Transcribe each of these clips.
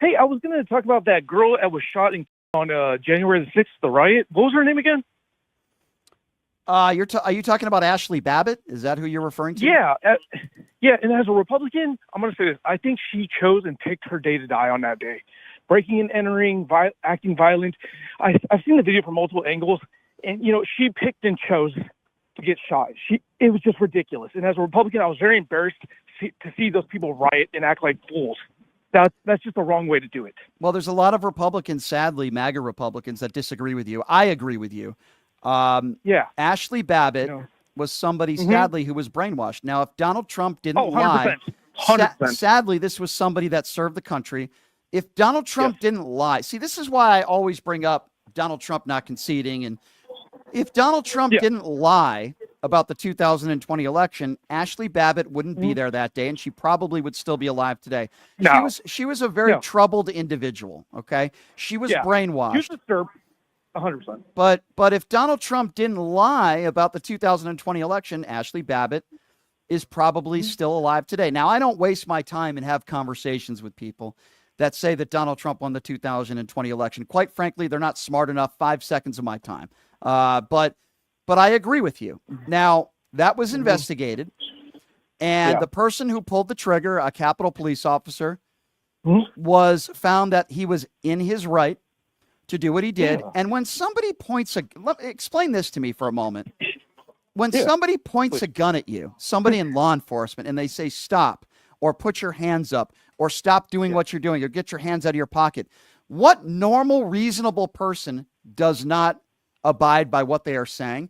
Hey, I was going to talk about that girl that was shot on January the 6th, the riot. What was her name again? Are you talking about Ashli Babbitt? Is that who you're referring to? Yeah. Yeah, and as a Republican, I'm going to say this. I think she chose and picked her day to die on that day. Breaking and entering, acting violent. I've seen the video from multiple angles, and, she picked and chose to get shot. It was just ridiculous. And as a Republican, I was very embarrassed to see those people riot and act like fools. That's just the wrong way to do it. Well, there's a lot of Republicans, sadly, MAGA Republicans, that disagree with you. I agree with you. Yeah. Ashli Babbitt was somebody, sadly, who was brainwashed. Now, if Donald Trump didn't 100%. lie, 100%. sadly, this was somebody that served the country. If Donald Trump didn't lie, see, this is why I always bring up Donald Trump not conceding. And if Donald Trump didn't lie about the 2020 election, Ashli Babbitt wouldn't be there that day, and she probably would still be alive today. No. She was a very troubled individual, okay? She was brainwashed. She was disturbed, 100%. But if Donald Trump didn't lie about the 2020 election, Ashli Babbitt is probably still alive today. Now, I don't waste my time and have conversations with people that say that Donald Trump won the 2020 election. Quite frankly, they're not smart enough. 5 seconds of my time. But I agree with you. Now, that was investigated, and the person who pulled the trigger, a Capitol police officer, was found that he was in his right to do what he did. And when somebody explain this to me for a moment. When somebody points a gun at you, somebody in law enforcement, and they say stop, or put your hands up, or stop doing what you're doing, or get your hands out of your pocket, what normal, reasonable person does not abide by what they are saying?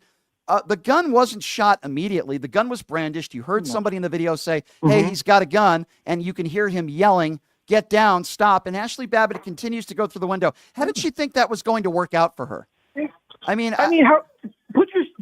The gun wasn't shot immediately. The gun was brandished. You heard somebody in the video say, hey, he's got a gun. And you can hear him yelling, get down, stop. And Ashli Babbitt continues to go through the window. How did she think that was going to work out for her? How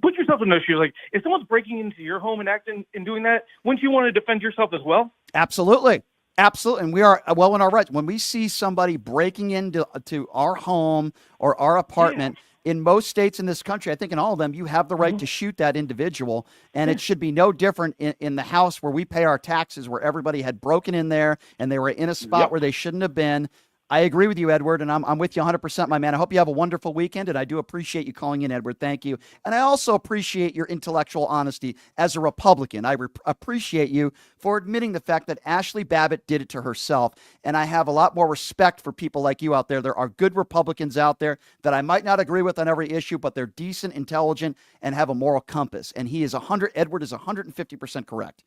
put yourself in those shoes. Like, if someone's breaking into your home and acting and doing that, wouldn't you want to defend yourself as well? Absolutely. Absolutely. And we are well in our rights. When we see somebody breaking into our home or our apartment, in most states in this country, I think in all of them, you have the right to shoot that individual. And it should be no different in the house where we pay our taxes, where everybody had broken in there and they were in a spot where they shouldn't have been. I agree with you, Edward, and I'm with you 100%, my man. I hope you have a wonderful weekend, and I do appreciate you calling in, Edward. Thank you. And I also appreciate your intellectual honesty as a Republican. I appreciate you for admitting the fact that Ashli Babbitt did it to herself, and I have a lot more respect for people like you out there. There are good Republicans out there that I might not agree with on every issue, but they're decent, intelligent, and have a moral compass. And Edward is 150% correct.